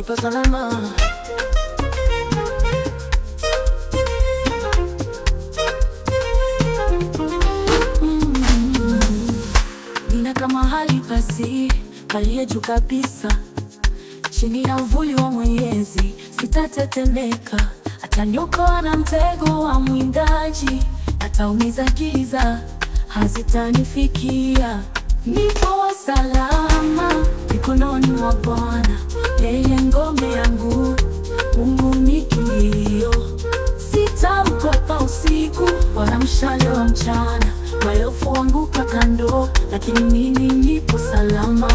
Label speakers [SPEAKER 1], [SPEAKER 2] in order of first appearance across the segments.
[SPEAKER 1] nipo salama. Ninakaa mahali pasi paliye juu kabisa, chini ya uvuli wa Mwenyezi. Sitatetemeka, ataniokoa na mtego wa mwindaji, ataumiza giza, hazitanifikia. Nipo salama mikononi mwa Bwana, yeye ngome yangu, Mungu ni kimbilio. Sitamkopa usiku wala mshale wa mchana, maelfu huanguka kando, lakini mimi nipo salama.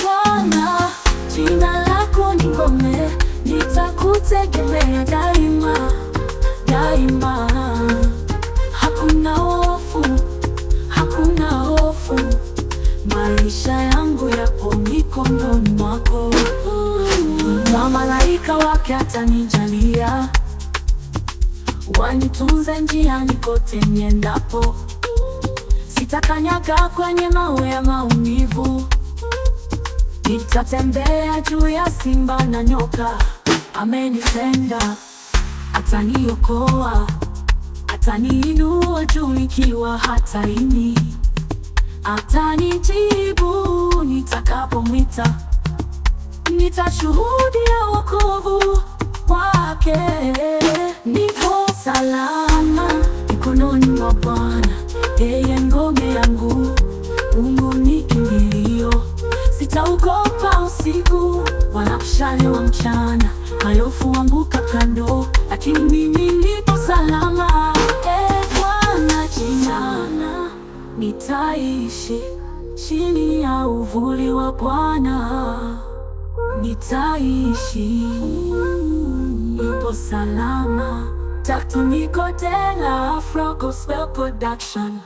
[SPEAKER 1] Bwana, jina lako ni ngome, nitakutegemea daima, daima. Hakuna hofu, hakuna hofu, maisha yangu yapo mikononi mwako. Na malaika wake atanijalia, wanitunze njiani kote niendapo. Sitakanyaga kwenye mawe ya maumivu, nitatembea juu ya simba na nyoka. Amenipenda, ataniokoa, ataniinua juu nikiwa hatarini. Atanijibu nitakapomwita, nitashuhudia wokovu wake. Nipo salama mikononi mwa Bwana, yeye ngome yangu, Mungu ni kimbilio. Sitaogopa usiku wala mshale wa mchana, maelfu huanguka kando, lakini mimi nipo salama. Bwana, jina nitaishi chini ya uvuli wa Bwana, nitaishi, nipo salama. Tatu Nicodela, Afro Gospel Production.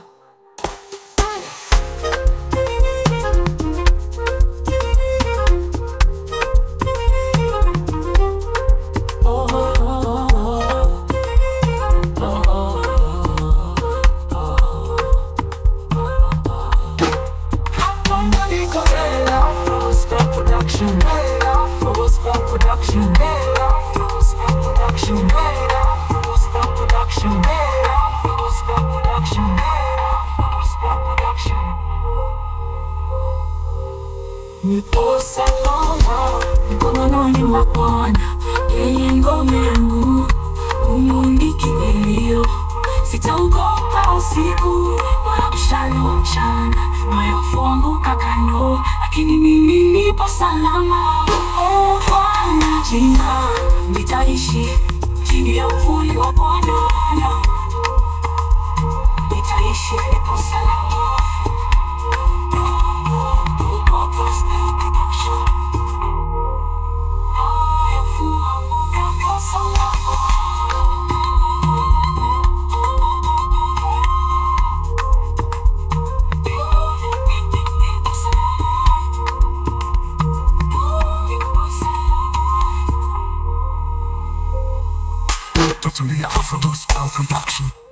[SPEAKER 1] Nipo salama mikononi mwa Bwana, yeye ngome yangu, Mungu ni kimbilio. Sitaogopa usiku wala mshale wa mchana, maelfu huanguka kando, lakini mimi nipo salama. Bwana, jina nitaishi chini ya uvuli wa Bwana, nitaishi, nipo salama.
[SPEAKER 2] Totally Afro Gospel Production.